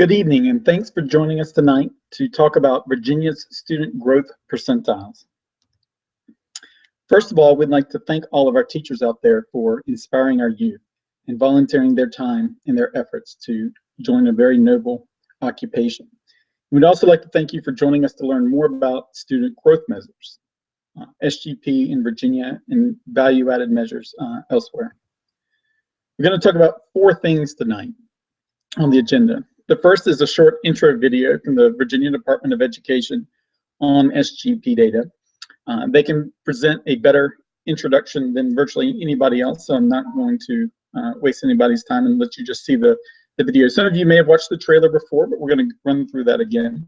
Good evening, and thanks for joining us tonight to talk about Virginia's Student Growth Percentiles. First of all, we'd like to thank all of our teachers out there for inspiring our youth and volunteering their time and their efforts to join a very noble occupation. We'd also like to thank you for joining us to learn more about student growth measures, SGP in Virginia, and value-added measures elsewhere. We're going to talk about 4 things tonight on the agenda. The first is a short intro video from the Virginia Department of Education on SGP data. They can present a better introduction than virtually anybody else, so I'm not going to waste anybody's time and let you just see the video. Some of you may have watched the trailer before, but we're going to run through that again.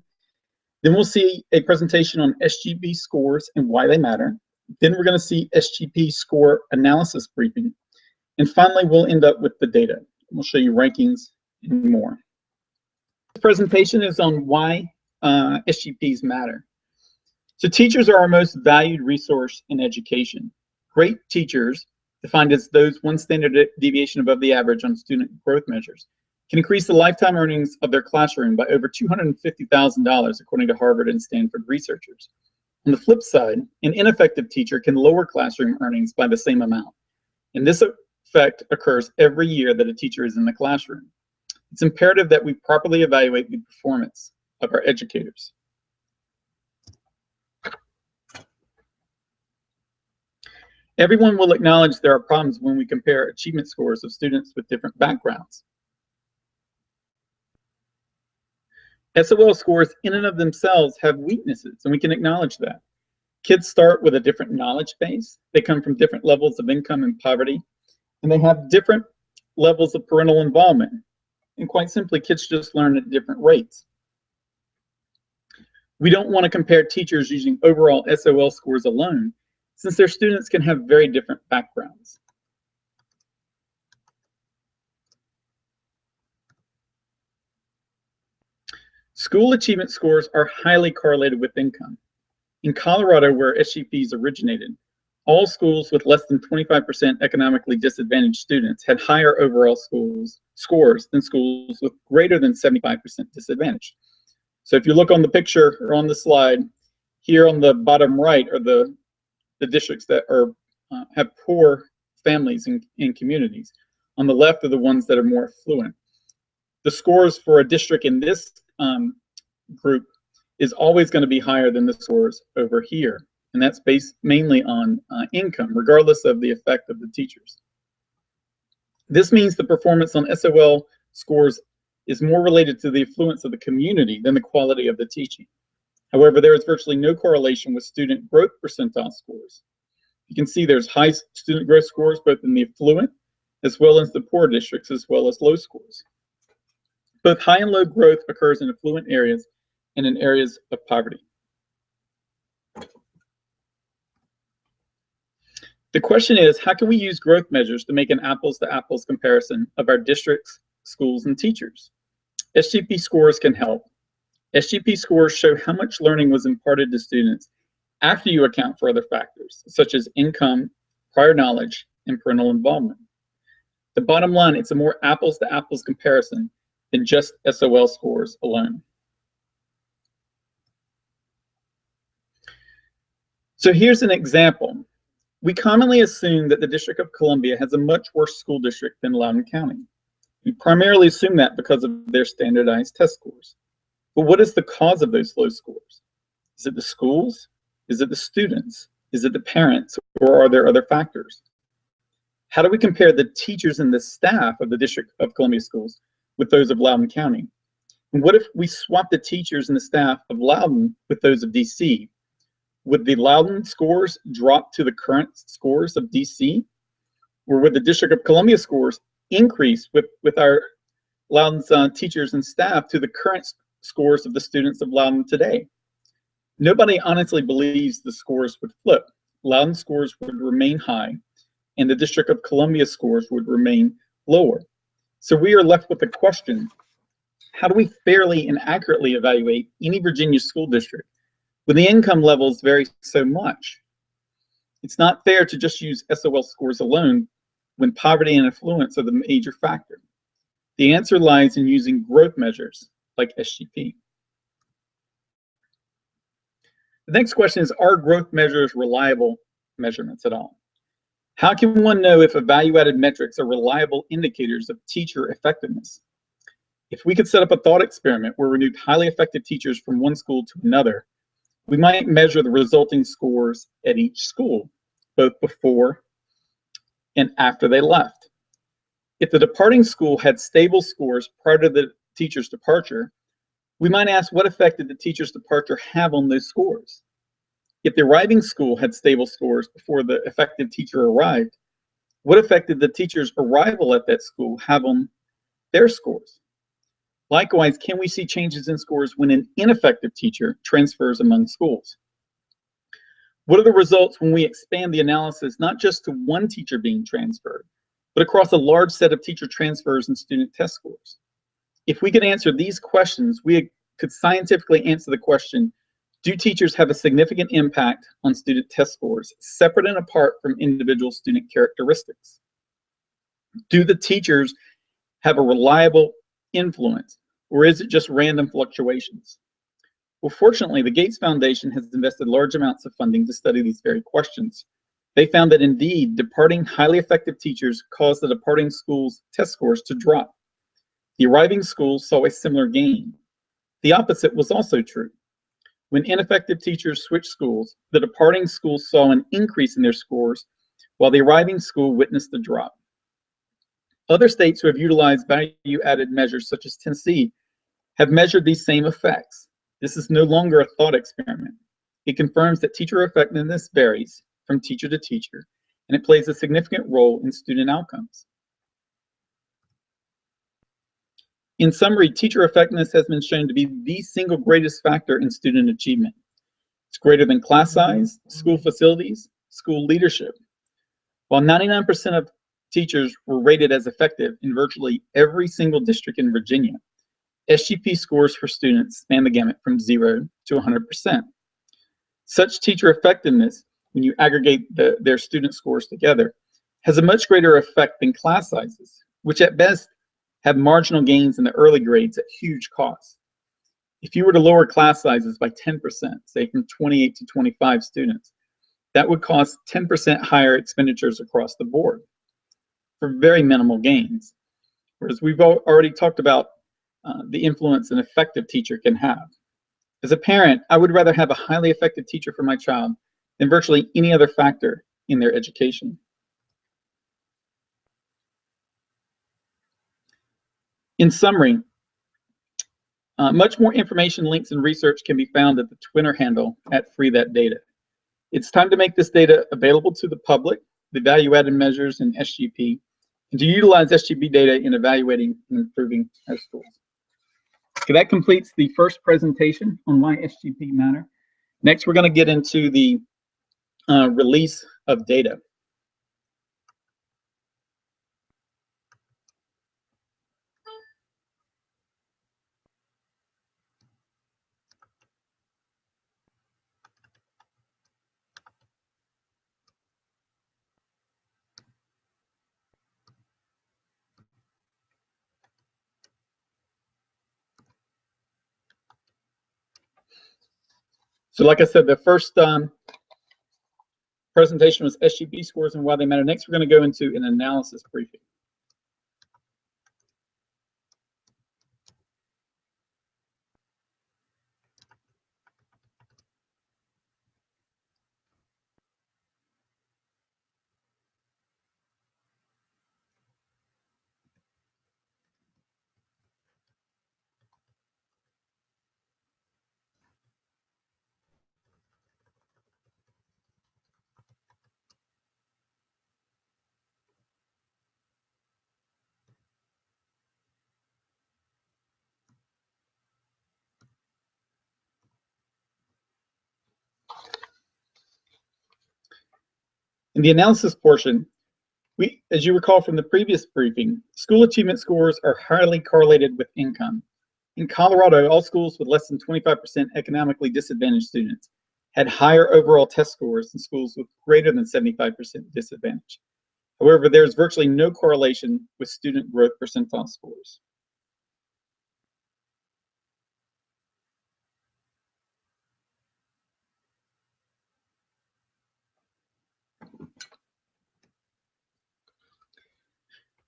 Then we'll see a presentation on SGP scores and why they matter. Then we're going to see SGP score analysis briefing. And finally, we'll end up with the data. We'll show you rankings and more. This presentation is on why SGPs matter. So teachers are our most valued resource in education. Great teachers, defined as those 1 standard deviation above the average on student growth measures, can increase the lifetime earnings of their classroom by over $250,000, according to Harvard and Stanford researchers. On the flip side, an ineffective teacher can lower classroom earnings by the same amount. And this effect occurs every year that a teacher is in the classroom. It's imperative that we properly evaluate the performance of our educators. Everyone will acknowledge there are problems when we compare achievement scores of students with different backgrounds. SOL scores in and of themselves have weaknesses, and we can acknowledge that. Kids start with a different knowledge base. They come from different levels of income and poverty, and they have different levels of parental involvement. And quite simply, kids just learn at different rates. We don't want to compare teachers using overall SOL scores alone, since their students can have very different backgrounds. School achievement scores are highly correlated with income. In Colorado, where SGPs originated, all schools with less than 25% economically disadvantaged students had higher overall scores than schools with greater than 75% disadvantage. So if you look on the picture or on the slide, here on the bottom right are the districts that have poor families and communities. On the left are the ones that are more affluent. The scores for a district in this group is always going to be higher than the scores over here. And that's based mainly on income, regardless of the effect of the teachers. This means the performance on SOL scores is more related to the affluence of the community than the quality of the teaching. However, there is virtually no correlation with student growth percentile scores. You can see there's high student growth scores both in the affluent as well as the poor districts, as well as low scores. Both high and low growth occurs in affluent areas and in areas of poverty. The question is, how can we use growth measures to make an apples-to-apples comparison of our districts, schools, and teachers? SGP scores can help. SGP scores show how much learning was imparted to students after you account for other factors, such as income, prior knowledge, and parental involvement. The bottom line, it's a more apples-to-apples comparison than just SOL scores alone. So here's an example. We commonly assume that the District of Columbia has a much worse school district than Loudoun County. We primarily assume that because of their standardized test scores. But what is the cause of those low scores? Is it the schools? Is it the students? Is it the parents? Or are there other factors? How do we compare the teachers and the staff of the District of Columbia schools with those of Loudoun County? And what if we swap the teachers and the staff of Loudoun with those of DC? Would the Loudoun scores drop to the current scores of DC? Or would the District of Columbia scores increase with our Loudoun's teachers and staff to the current scores of the students of Loudoun today? Nobody honestly believes the scores would flip. Loudoun scores would remain high, and the District of Columbia scores would remain lower. So we are left with the question, how do we fairly and accurately evaluate any Virginia school district when the income levels vary so much? It's not fair to just use SOL scores alone when poverty and affluence are the major factor. The answer lies in using growth measures like SGP. The next question is, are growth measures reliable measurements at all? How can one know if value-added metrics are reliable indicators of teacher effectiveness? If we could set up a thought experiment where we moved highly effective teachers from one school to another, we might measure the resulting scores at each school, both before and after they left. If the departing school had stable scores prior to the teacher's departure, we might ask, what effect did the teacher's departure have on those scores? If the arriving school had stable scores before the effective teacher arrived, what effect did the teacher's arrival at that school have on their scores? Likewise, can we see changes in scores when an ineffective teacher transfers among schools? What are the results when we expand the analysis not just to one teacher being transferred, but across a large set of teacher transfers and student test scores? If we could answer these questions, we could scientifically answer the question, do teachers have a significant impact on student test scores, separate and apart from individual student characteristics? Do the teachers have a reliable influence, or is it just random fluctuations? Well, fortunately, the Gates Foundation has invested large amounts of funding to study these very questions. They found that indeed, departing highly effective teachers caused the departing school's test scores to drop. The arriving schools saw a similar gain. The opposite was also true. When ineffective teachers switched schools, the departing schools saw an increase in their scores, while the arriving school witnessed a drop. Other states who have utilized value-added measures, such as Tennessee, have measured these same effects. This is no longer a thought experiment. It confirms that teacher effectiveness varies from teacher to teacher, and it plays a significant role in student outcomes. In summary, teacher effectiveness has been shown to be the single greatest factor in student achievement. It's greater than class size, school facilities, school leadership. While 99% of teachers were rated as effective in virtually every single district in Virginia, SGP scores for students span the gamut from 0 to 100%. Such teacher effectiveness, when you aggregate their student scores together, has a much greater effect than class sizes, which at best have marginal gains in the early grades at huge cost. If you were to lower class sizes by 10%, say from 28 to 25 students, that would cost 10% higher expenditures across the board for very minimal gains. Whereas we've already talked about the influence an effective teacher can have. As a parent, I would rather have a highly effective teacher for my child than virtually any other factor in their education. In summary, much more information, links, and research can be found at the Twitter handle at #FreeThatData. It's time to make this data available to the public, the value-added measures in SGP, and to utilize SGP data in evaluating and improving our schools. Okay, that completes the first presentation on why SGP matter. Next, we're going to get into the release of data. So like I said, the first presentation was SGP scores and why they matter. Next, we're going to go into an analysis briefing. In the analysis portion, as you recall from the previous briefing, school achievement scores are highly correlated with income. In Colorado, all schools with less than 25% economically disadvantaged students had higher overall test scores than schools with greater than 75% disadvantage. However, there's virtually no correlation with student growth percentile scores.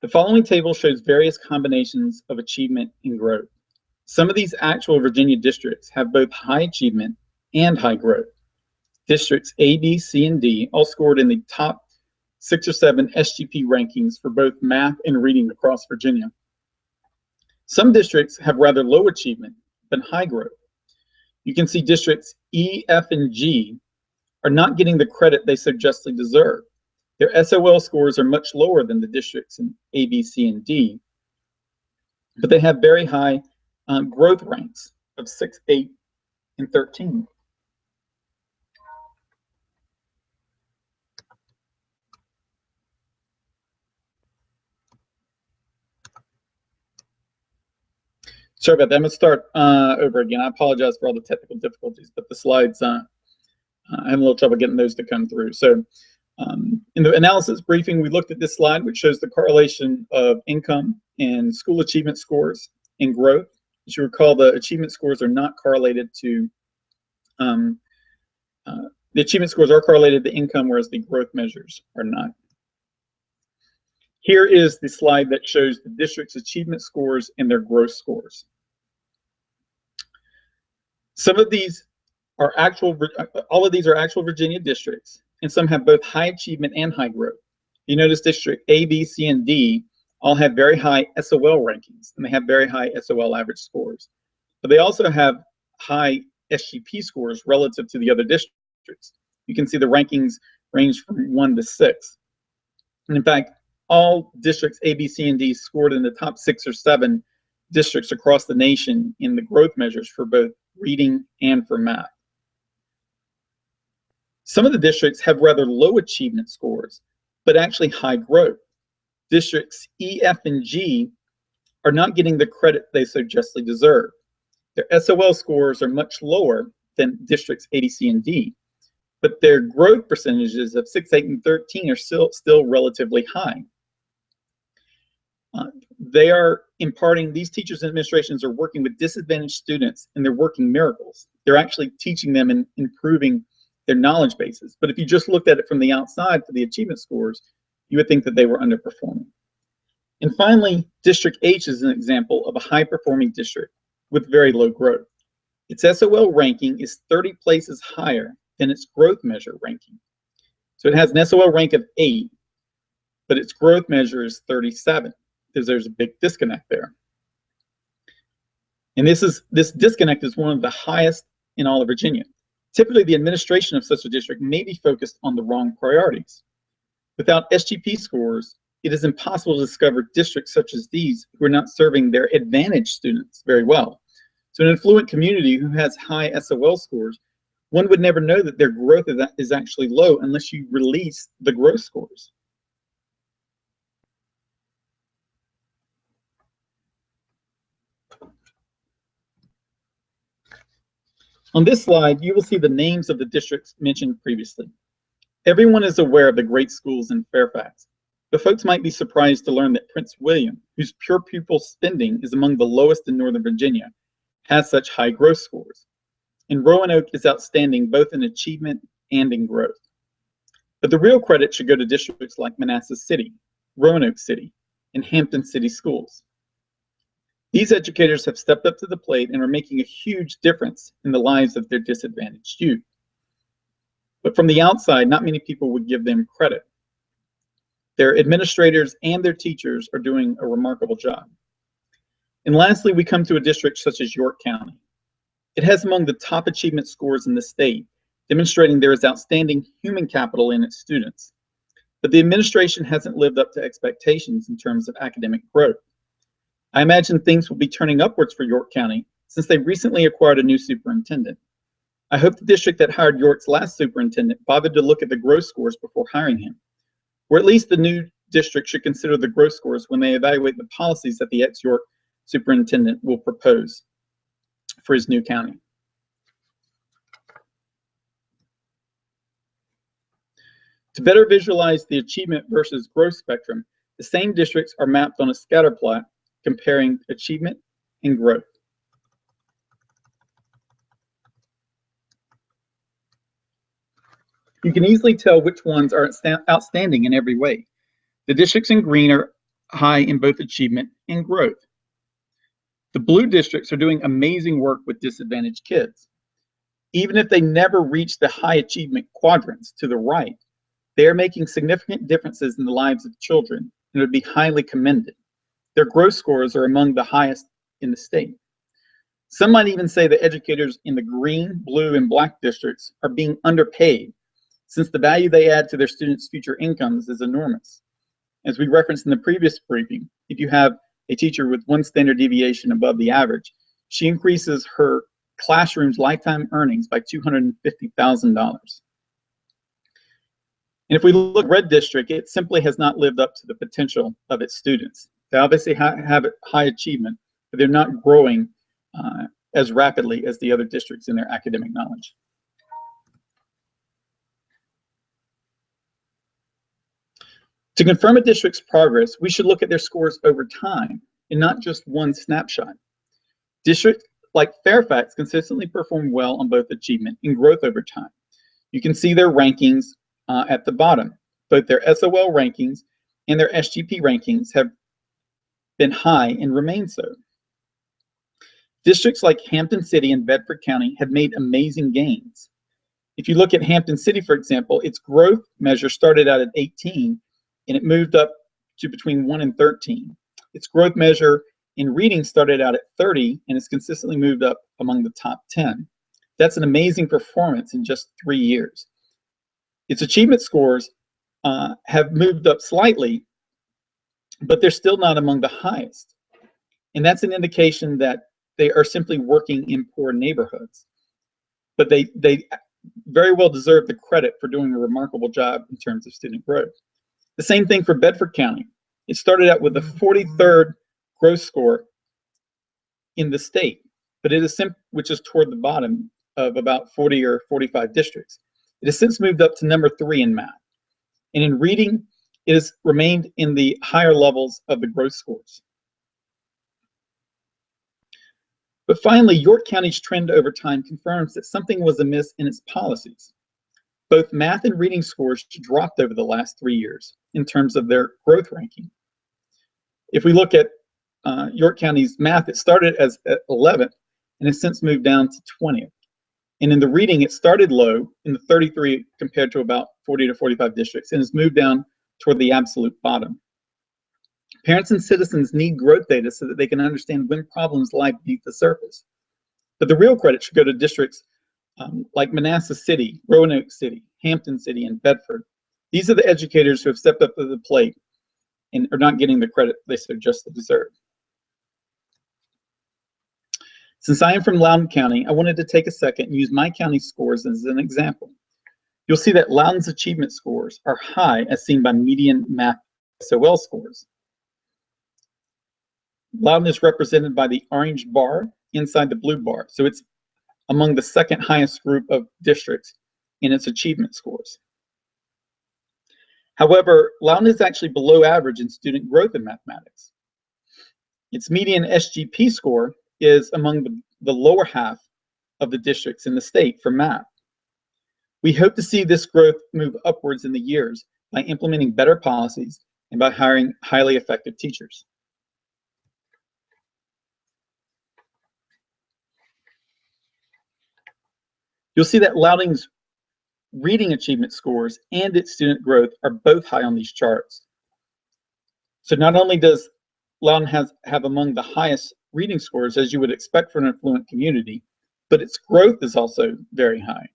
The following table shows various combinations of achievement and growth. Some of these actual Virginia districts have both high achievement and high growth. Districts A, B, C, and D all scored in the top 6 or 7 SGP rankings for both math and reading across Virginia. Some districts have rather low achievement but high growth. You can see districts E, F, and G are not getting the credit they so justly deserve. Their SOL scores are much lower than the districts in A, B, C, and D, but they have very high growth ranks of 6, 8, and 13. Sorry about that. I'm going to start over again. I apologize for all the technical difficulties, but the slides, I had a little trouble getting those to come through. So in the analysis briefing, we looked at this slide, which shows the correlation of income and school achievement scores and growth. As you recall, the achievement scores are not correlated to, the achievement scores are correlated to income, whereas the growth measures are not. Here is the slide that shows the district's achievement scores and their growth scores. Some of these are actual, all of these are actual Virginia districts, and some have both high achievement and high growth. You notice district A, B, C, and D all have very high SOL rankings, and they have very high SOL average scores. But they also have high SGP scores relative to the other districts. You can see the rankings range from 1 to 6. And in fact, all districts A, B, C, and D scored in the top 6 or 7 districts across the nation in the growth measures for both reading and for math. Some of the districts have rather low achievement scores, but actually high growth. Districts E, F, and G are not getting the credit they so justly deserve. Their SOL scores are much lower than districts A, B, C, and D, but their growth percentages of 6, 8, and 13 are still relatively high. They are imparting, these teachers and administrations are working with disadvantaged students, and they're working miracles. They're actually teaching them and improving their knowledge bases. But if you just looked at it from the outside for the achievement scores, you would think that they were underperforming. And finally, District H is an example of a high-performing district with very low growth. Its SOL ranking is 30 places higher than its growth measure ranking. So it has an SOL rank of 8, but its growth measure is 37, because there's a big disconnect there. And this disconnect is one of the highest in all of Virginia. Typically, the administration of such a district may be focused on the wrong priorities. Without SGP scores, it is impossible to discover districts such as these who are not serving their advantaged students very well. So an affluent community who has high SOL scores, one would never know that their growth is actually low unless you release the growth scores. On this slide, you will see the names of the districts mentioned previously. Everyone is aware of the great schools in Fairfax, but folks might be surprised to learn that Prince William, whose pure pupil spending is among the lowest in Northern Virginia, has such high growth scores. And Roanoke is outstanding both in achievement and in growth. But the real credit should go to districts like Manassas City, Roanoke City, and Hampton City Schools. These educators have stepped up to the plate and are making a huge difference in the lives of their disadvantaged youth. But from the outside, not many people would give them credit. Their administrators and their teachers are doing a remarkable job. And lastly, we come to a district such as York County. It has among the top achievement scores in the state, demonstrating there is outstanding human capital in its students. But the administration hasn't lived up to expectations in terms of academic growth. I imagine things will be turning upwards for York County since they recently acquired a new superintendent. I hope the district that hired York's last superintendent bothered to look at the growth scores before hiring him. Or at least the new district should consider the growth scores when they evaluate the policies that the ex-York superintendent will propose for his new county. To better visualize the achievement versus growth spectrum, the same districts are mapped on a scatter plot comparing achievement and growth. You can easily tell which ones are outstanding in every way. The districts in green are high in both achievement and growth. The blue districts are doing amazing work with disadvantaged kids. Even if they never reach the high achievement quadrants to the right, they are making significant differences in the lives of children and would be highly commended. Their growth scores are among the highest in the state. Some might even say that educators in the green, blue, and black districts are being underpaid, since the value they add to their students' future incomes is enormous. As we referenced in the previous briefing, if you have a teacher with one standard deviation above the average, she increases her classroom's lifetime earnings by $250,000. And if we look at red district, it simply has not lived up to the potential of its students. They obviously have high achievement, but they're not growing as rapidly as the other districts in their academic knowledge. To confirm a district's progress, we should look at their scores over time and not just one snapshot. Districts like Fairfax consistently perform well on both achievement and growth over time. You can see their rankings at the bottom. Both their SOL rankings and their SGP rankings have been high and remain so. Districts like Hampton City and Bedford County have made amazing gains. If you look at Hampton City, for example, its growth measure started out at 18 and it moved up to between 1 and 13. Its growth measure in reading started out at 30 and it's consistently moved up among the top 10. That's an amazing performance in just 3 years. Its achievement scores have moved up slightly, but they're still not among the highest. And that's an indication that they are simply working in poor neighborhoods. But they very well deserve the credit for doing a remarkable job in terms of student growth. The same thing for Bedford County. It started out with the 43rd growth score in the state, but it is which is toward the bottom of about 40 or 45 districts. It has since moved up to number 3 in math. And in reading, it has remained in the higher levels of the growth scores. But finally, York County's trend over time confirms that something was amiss in its policies. Both math and reading scores dropped over the last 3 years in terms of their growth ranking. If we look at York County's math, it started as at 11th and has since moved down to 20th. And in the reading, it started low in the 33 compared to about 40 to 45 districts and has moved down toward the absolute bottom. Parents and citizens need growth data so that they can understand when problems lie beneath the surface. But the real credit should go to districts like Manassas City, Roanoke City, Hampton City, and Bedford. These are the educators who have stepped up to the plate and are not getting the credit they so justly deserve. Since I am from Loudoun County, I wanted to take a second and use my county scores as an example. You'll see that Loudoun's achievement scores are high as seen by median math SOL scores. Loudoun is represented by the orange bar inside the blue bar, so it's among the second highest group of districts in its achievement scores. However, Loudoun is actually below average in student growth in mathematics. Its median SGP score is among the lower half of the districts in the state for math. We hope to see this growth move upwards in the years by implementing better policies and by hiring highly effective teachers. You'll see that Loudoun's reading achievement scores and its student growth are both high on these charts. So not only does Loudoun have among the highest reading scores as you would expect for an affluent community, but its growth is also very high.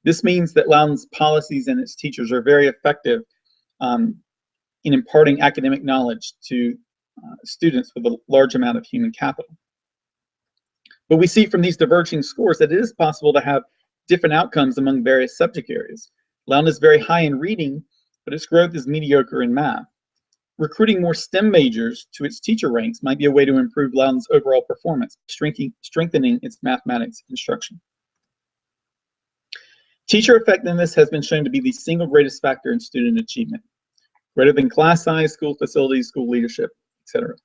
This means that Loudoun's policies and its teachers are very effective in imparting academic knowledge to students with a large amount of human capital. But we see from these diverging scores that it is possible to have different outcomes among various subject areas. Loudoun is very high in reading, but its growth is mediocre in math. Recruiting more STEM majors to its teacher ranks might be a way to improve Loudoun's overall performance, strengthening its mathematics instruction. Teacher effectiveness has been shown to be the single greatest factor in student achievement, greater than class size, school facilities, school leadership, etc.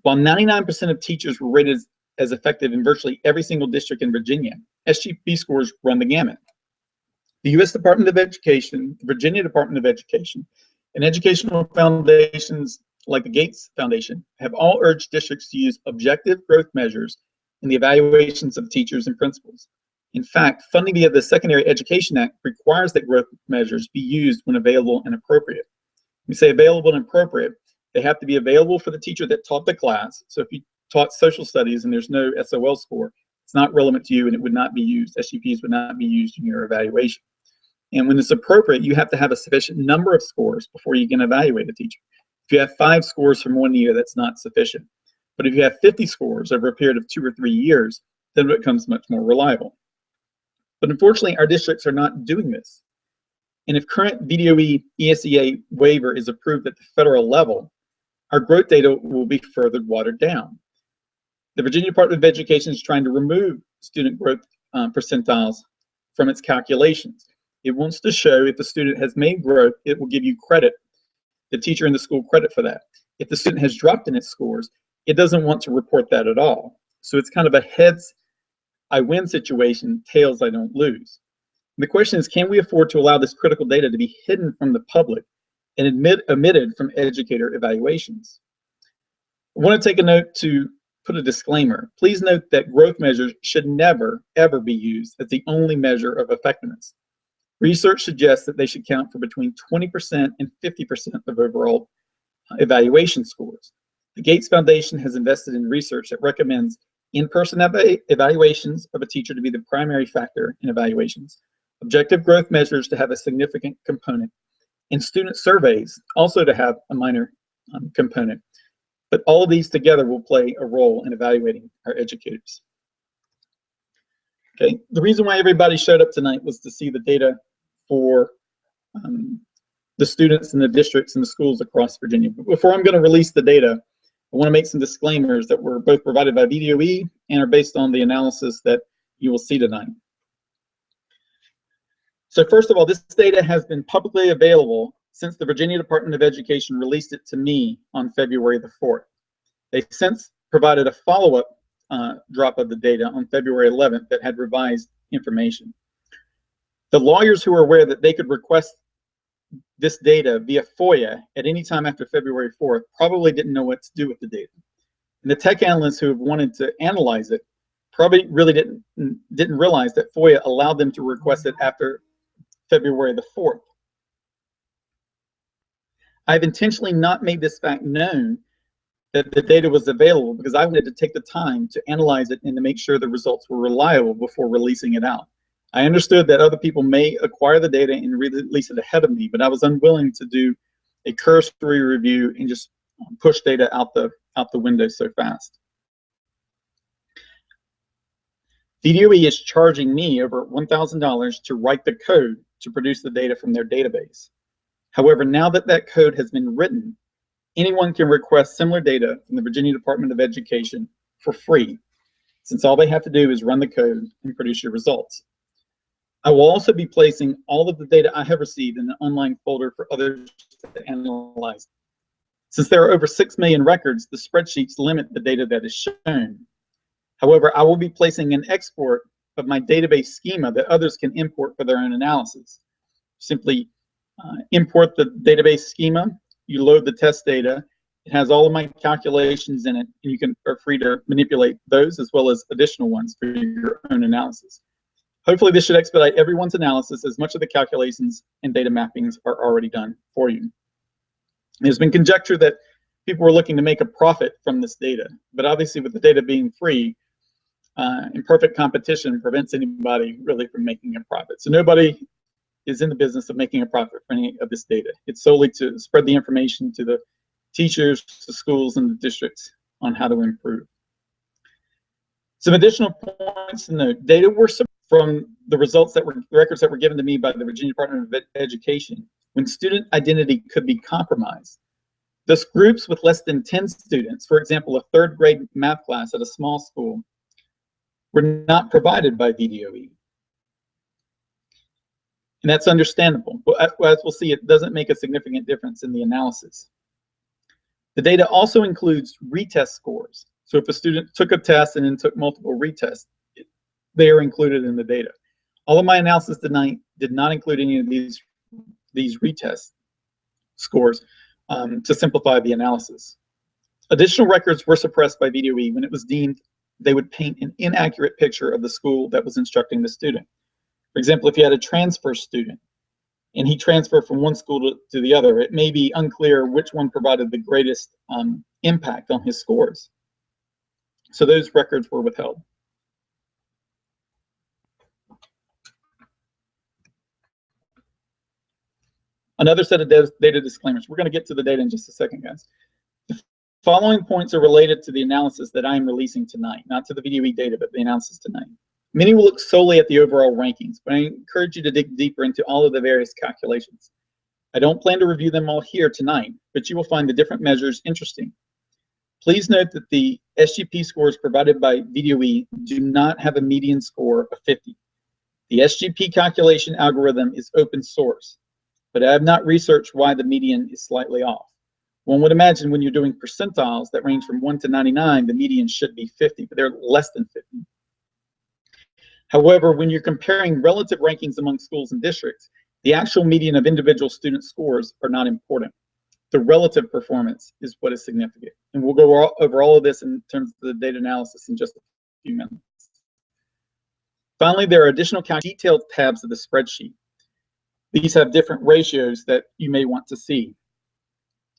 While 99% of teachers were rated as effective in virtually every single district in Virginia, SGP scores run the gamut. The U.S. Department of Education, the Virginia Department of Education, And educational foundations like the Gates Foundation have all urged districts to use objective growth measures in the evaluations of teachers and principals. In fact, funding via the Secondary Education Act requires that growth measures be used when available and appropriate. We say available and appropriate. They have to be available for the teacher that taught the class. So if you taught social studies and there's no SOL score, it's not relevant to you and it would not be used. SGPs would not be used in your evaluation. And when it's appropriate, you have to have a sufficient number of scores before you can evaluate a teacher. If you have 5 scores from 1 year, that's not sufficient. But if you have 50 scores over a period of 2 or 3 years, then it becomes much more reliable. But unfortunately, our districts are not doing this. And if current VDOE ESEA waiver is approved at the federal level, our growth data will be further watered down. The Virginia Department of Education is trying to remove student growth percentiles from its calculations. It wants to show if the student has made growth, it will give you credit, the teacher in the school credit for that. If the student has dropped in its scores, it doesn't want to report that at all. So it's kind of a heads I win situation, tails I don't lose. And the question is, can we afford to allow this critical data to be hidden from the public and omitted from educator evaluations? I want to take a note to put a disclaimer. Please note that growth measures should never, ever be used as the only measure of effectiveness. Research suggests that they should count for between 20% and 50% of overall evaluation scores. The Gates Foundation has invested in research that recommends in-person evaluations of a teacher to be the primary factor in evaluations, objective growth measures to have a significant component, and student surveys also to have a minor component. But all of these together will play a role in evaluating our educators. Okay, the reason why everybody showed up tonight was to see the data for the students and the districts and the schools across Virginia. But before I'm going to release the data, I want to make some disclaimers that were both provided by VDOE and are based on the analysis that you will see tonight. So first of all, this data has been publicly available since the Virginia Department of Education released it to me on February the 4th. They've since provided a follow-up drop of the data on February 11th that had revised information. The lawyers who were aware that they could request this data via FOIA at any time after February 4th probably didn't know what to do with the data. And the tech analysts who have wanted to analyze it probably really didn't realize that FOIA allowed them to request it after February the 4th. I've intentionally not made this fact known that the data was available because I wanted to take the time to analyze it and to make sure the results were reliable before releasing it out. I understood that other people may acquire the data and release it ahead of me, but I was unwilling to do a cursory review and just push data out the window so fast. VDOE is charging me over $1,000 to write the code to produce the data from their database. However, now that that code has been written, anyone can request similar data from the Virginia Department of Education for free, since all they have to do is run the code and produce your results. I will also be placing all of the data I have received in an online folder for others to analyze. Since there are over 6 million records, the spreadsheets limit the data that is shown. However, I will be placing an export of my database schema that others can import for their own analysis. Simply import the database schema, you load the test data, it has all of my calculations in it, and you are free to manipulate those as well as additional ones for your own analysis. Hopefully this should expedite everyone's analysis as much of the calculations and data mappings are already done for you. There's been conjecture that people were looking to make a profit from this data, but obviously with the data being free, imperfect competition prevents anybody really from making a profit. So nobody is in the business of making a profit from any of this data. It's solely to spread the information to the teachers, the schools, and the districts on how to improve. Some additional points to note: data were from the records that were given to me by the Virginia Department of Education when student identity could be compromised. Thus, groups with less than 10 students, for example, a 3rd grade math class at a small school, were not provided by VDOE. And that's understandable, but as we'll see, it doesn't make a significant difference in the analysis. The data also includes retest scores. So if a student took a test and then took multiple retests, they are included in the data. All of my analysis tonight did not include any of these retests. scores to simplify the analysis. Additional records were suppressed by VDOE when it was deemed they would paint an inaccurate picture of the school that was instructing the student. For example, if you had a transfer student and he transferred from one school to the other, it may be unclear which one provided the greatest impact on his scores. So those records were withheld. Another set of data disclaimers. We're going to get to the data in just a second, guys. The following points are related to the analysis that I am releasing tonight, not to the VDOE data, but the analysis tonight. Many will look solely at the overall rankings, but I encourage you to dig deeper into all of the various calculations. I don't plan to review them all here tonight, but you will find the different measures interesting. Please note that the SGP scores provided by VDOE do not have a median score of 50. The SGP calculation algorithm is open source, but I have not researched why the median is slightly off. One would imagine when you're doing percentiles that range from 1 to 99, the median should be 50, but they're less than 50. However, when you're comparing relative rankings among schools and districts, the actual median of individual student scores are not important. The relative performance is what is significant. And we'll go over all of this in terms of the data analysis in just a few minutes. Finally, there are additional detailed tabs of the spreadsheet. These have different ratios that you may want to see.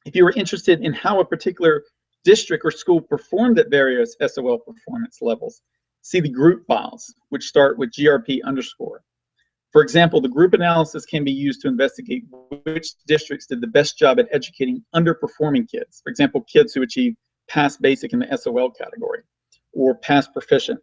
If you are interested in how a particular district or school performed at various SOL performance levels, see the group files, which start with GRP underscore. For example, the group analysis can be used to investigate which districts did the best job at educating underperforming kids. For example, kids who achieve pass basic in the SOL category or pass proficient.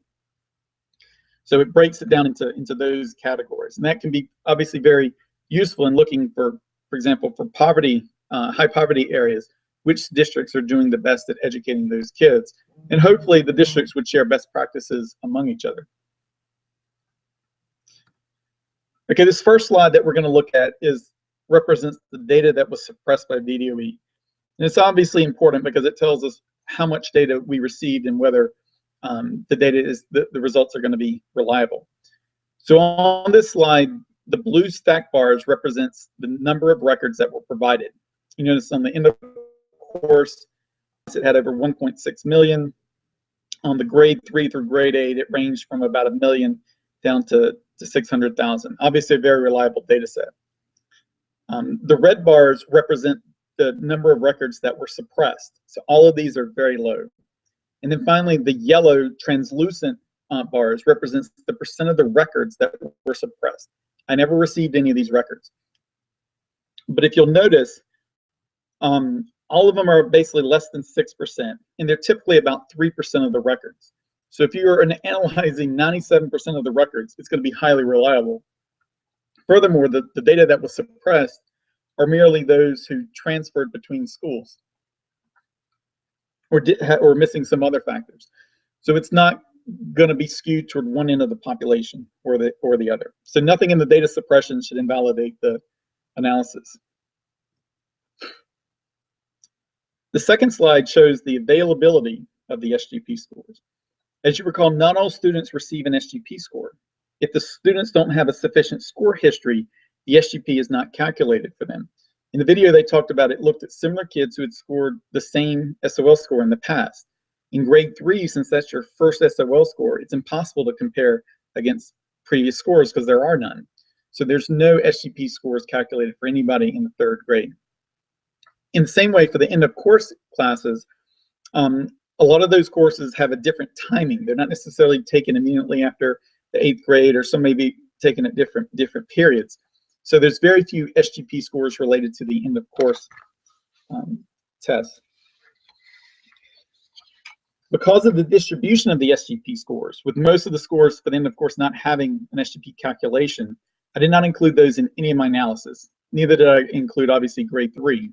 So it breaks it down into those categories. And that can be obviously very useful in looking for example, for poverty, high poverty areas, which districts are doing the best at educating those kids. And hopefully the districts would share best practices among each other. Okay, this first slide that we're going to look at represents the data that was suppressed by VDOE. And it's obviously important because it tells us how much data we received and whether the results are going to be reliable. So on this slide, the blue stack bars represents the number of records that were provided. You notice on the end of the course, it had over 1.6 million. On the grade 3 through grade 8, it ranged from about 1 million down to 600,000. Obviously a very reliable data set. The red bars represent the number of records that were suppressed. So all of these are very low. And then finally, the yellow translucent bars represents the percent of the records that were suppressed. I never received any of these records. But if you'll notice, all of them are basically less than 6%, and they're typically about 3% of the records. So if you're analyzing 97% of the records, it's going to be highly reliable. Furthermore, the data that was suppressed are merely those who transferred between schools or missing some other factors. So it's not going to be skewed toward one end of the population or the other. So nothing in the data suppression should invalidate the analysis. The second slide shows the availability of the SGP scores. As you recall, not all students receive an SGP score. If the students don't have a sufficient score history, the SGP is not calculated for them. In the video they talked about, it looked at similar kids who had scored the same SOL score in the past. In grade 3, since that's your first SOL score, it's impossible to compare against previous scores because there are none. So there's no SGP scores calculated for anybody in the 3rd grade. In the same way, for the end of course classes, a lot of those courses have a different timing. They're not necessarily taken immediately after the 8th grade, or some may be taken at different periods. So there's very few SGP scores related to the end of course tests. Because of the distribution of the SGP scores, with most of the scores for the end of course not having an SGP calculation, I did not include those in any of my analysis. Neither did I include, obviously, grade 3.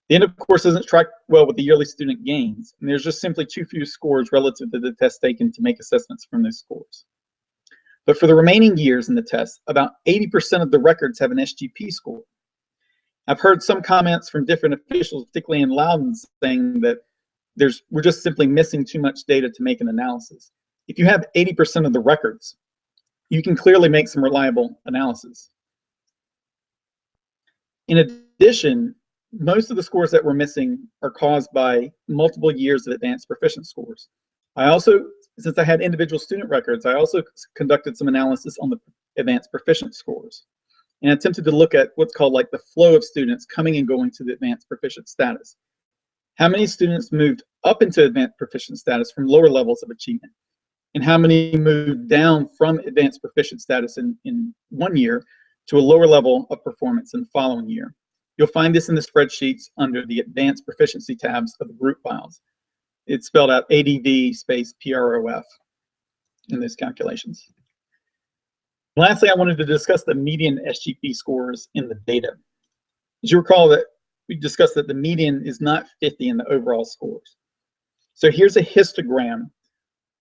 The end of course doesn't track well with the yearly student gains, and there's just simply too few scores relative to the test taken to make assessments from those scores. But for the remaining years in the test, about 80% of the records have an SGP score. I've heard some comments from different officials, particularly in Loudoun, saying that we're just simply missing too much data to make an analysis. If you have 80% of the records, you can clearly make some reliable analysis. In addition, most of the scores that we're missing are caused by multiple years of advanced proficient scores. I also, since I had individual student records, I also conducted some analysis on the advanced proficient scores and attempted to look at what's called like the flow of students coming and going to the advanced proficient status. How many students moved up into advanced proficient status from lower levels of achievement? And how many moved down from advanced proficient status in 1 year to a lower level of performance in the following year? You'll find this in the spreadsheets under the advanced proficiency tabs of the group files. It's spelled out ADV space PROF in those calculations. Lastly, I wanted to discuss the median SGP scores in the data. As you recall, that we discussed that the median is not 50 in the overall scores. So here's a histogram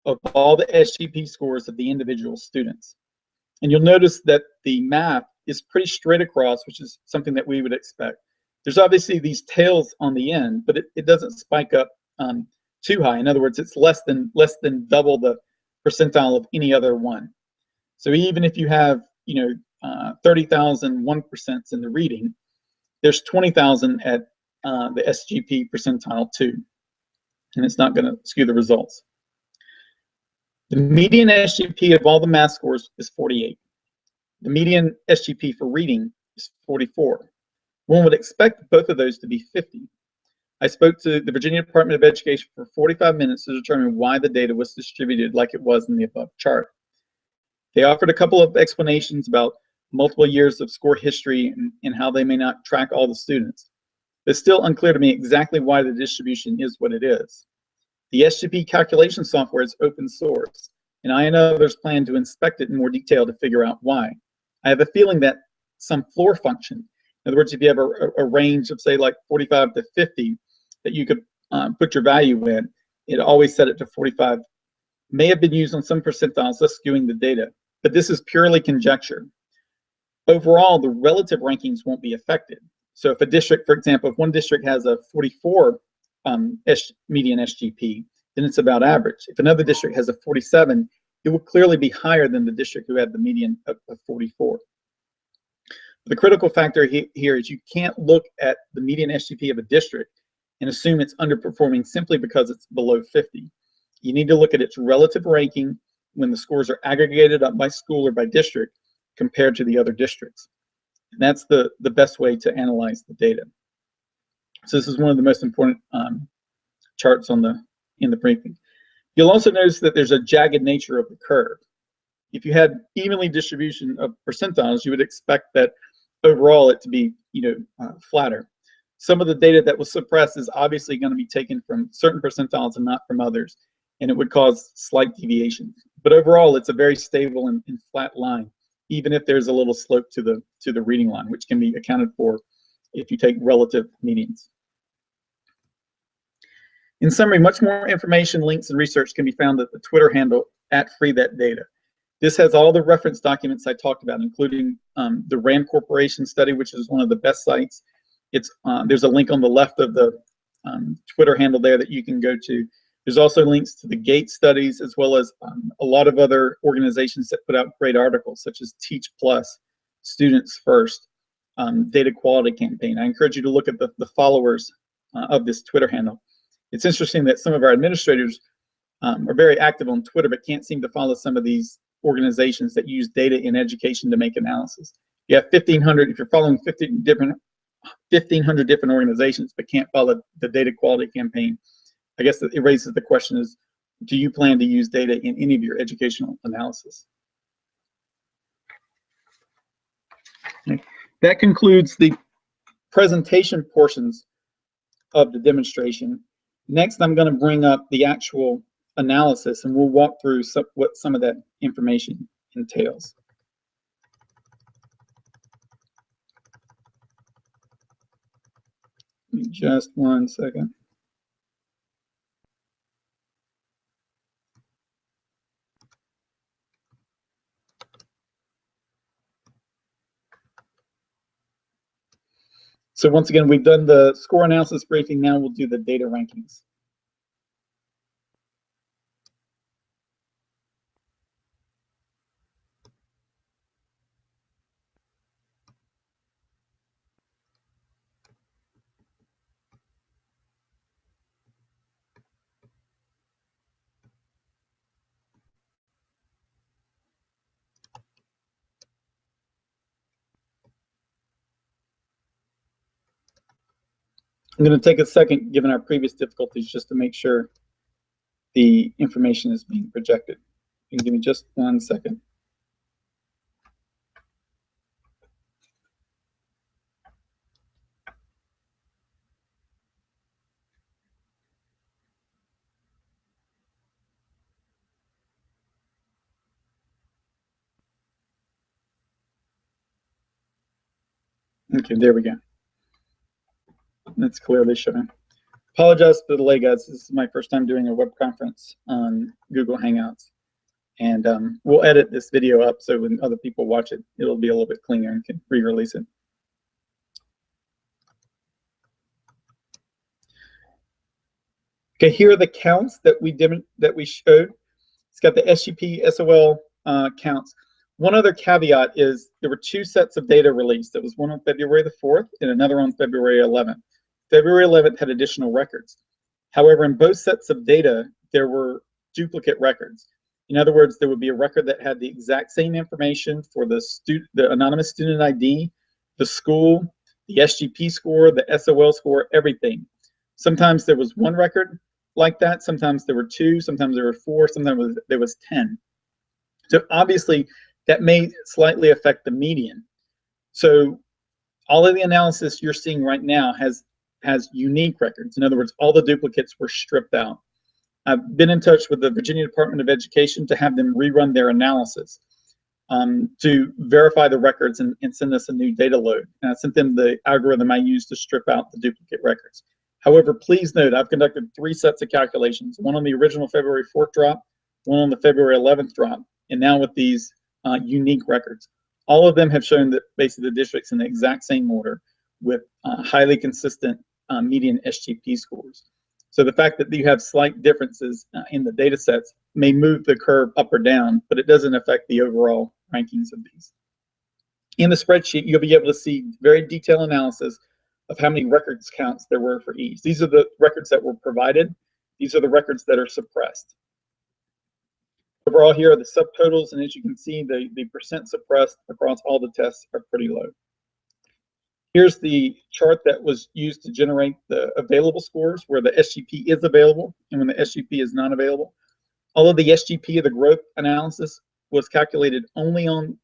of all the SGP scores of the individual students. And you'll notice that the map is pretty straight across, which is something that we would expect. There's obviously these tails on the end, but it doesn't spike up too high. In other words, it's less than double the percentile of any other one. So even if you have 30,000 1% in the reading, there's 20,000 at the SGP percentile 2, and it's not going to skew the results. The median SGP of all the math scores is 48. The median SGP for reading is 44. One would expect both of those to be 50. I spoke to the Virginia Department of Education for 45 minutes to determine why the data was distributed like it was in the above chart. They offered a couple of explanations about multiple years of score history and how they may not track all the students. It's still unclear to me exactly why the distribution is what it is. The SGP calculation software is open source, and I and others plan to inspect it in more detail to figure out why. I have a feeling that some floor function, in other words, if you have a range of say like 45 to 50 that you could put your value in, it always set it to 45, may have been used on some percentiles, thus skewing the data, but this is purely conjecture. Overall, the relative rankings won't be affected. So if a district, for example, if one district has a 44 median SGP, then it's about average. If another district has a 47, it will clearly be higher than the district who had the median of 44. The critical factor here is you can't look at the median SGP of a district and assume it's underperforming simply because it's below 50. You need to look at its relative ranking when the scores are aggregated up by school or by district compared to the other districts. And that's the best way to analyze the data. So this is one of the most important charts in the briefing. You'll also notice that there's a jagged nature of the curve. If you had evenly distribution of percentiles, you would expect that overall it to be flatter. Some of the data that was suppressed is obviously going to be taken from certain percentiles and not from others, and it would cause slight deviations. But overall, it's a very stable and flat line, even if there's a little slope to the reading line, which can be accounted for if you take relative medians. In summary, much more information, links, and research can be found at the Twitter handle @FreeThatData. This has all the reference documents I talked about, including the RAND Corporation study, which is one of the best sites. There's a link on the left of the Twitter handle there that you can go to. There's also links to the GATE studies, as well as a lot of other organizations that put out great articles, such as Teach Plus, Students First, Data Quality Campaign. I encourage you to look at the followers of this Twitter handle. It's interesting that some of our administrators are very active on Twitter, but can't seem to follow some of these organizations that use data in education to make analysis. You have 1,500, if you're following 1,500 different organizations, but can't follow the Data Quality Campaign, I guess it raises the question is, do you plan to use data in any of your educational analysis? Okay. That concludes the presentation portions of the demonstration. Next, I'm going to bring up the actual analysis, and we'll walk through what some of that information entails. Just one second. So once again, we've done the score analysis briefing. Now we'll do the data rankings. I'm going to take a second, given our previous difficulties, just to make sure the information is being projected. You can give me just 1 second. Okay, there we go. That's clearly showing. Apologize for the delay, guys. This is my first time doing a web conference on Google Hangouts. And we'll edit this video up so when other people watch it, it'll be a little bit cleaner and can re-release it. Okay, here are the counts that we showed. It's got the SGP, SOL counts. One other caveat is there were 2 sets of data released. There was one on February the 4th and another on February 11th. February 11th had additional records. However, in both sets of data, there were duplicate records. In other words, there would be a record that had the exact same information for the anonymous student ID, the school, the SGP score, the SOL score, everything. Sometimes there was 1 record like that. Sometimes there were 2. Sometimes there were 4. Sometimes there was 10. So obviously, that may slightly affect the median. So all of the analysis you're seeing right now has unique records. In other words, all the duplicates were stripped out. I've been in touch with the Virginia Department of Education to have them rerun their analysis to verify the records and send us a new data load. And I sent them the algorithm I used to strip out the duplicate records. However, please note, I've conducted 3 sets of calculations, one on the original February 4th drop, one on the February 11th drop, and now with these unique records. All of them have shown that basically the districts in the exact same order with highly consistent median SGP scores. So the fact that you have slight differences in the data sets may move the curve up or down, but it doesn't affect the overall rankings of these. In the spreadsheet, you'll be able to see very detailed analysis of how many records counts there were for each. These are the records that were provided. These are the records that are suppressed. Overall, here are the subtotals, and as you can see, the percent suppressed across all the tests are pretty low. Here's the chart that was used to generate the available scores, where the SGP is available and when the SGP is not available. All of the SGP of the growth analysis was calculated only on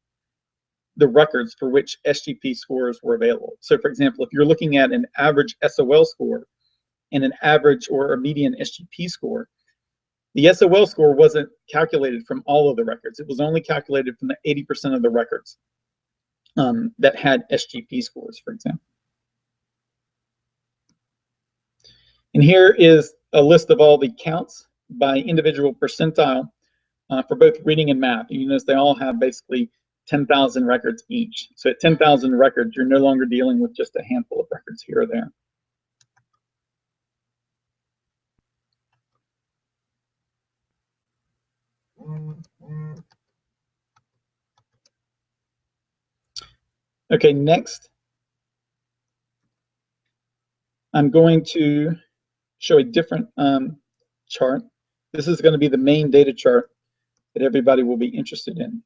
the records for which SGP scores were available. So for example, if you're looking at an average SOL score and an average or a median SGP score, the SOL score wasn't calculated from all of the records. It was only calculated from the 80% of the records that had SGP scores, for example. And here is a list of all the counts by individual percentile for both reading and math. You notice they all have basically 10,000 records each. So at 10,000 records, you're no longer dealing with just a handful of records here or there. Okay, next, I'm going to show a different chart. This is going to be the main data chart that everybody will be interested in.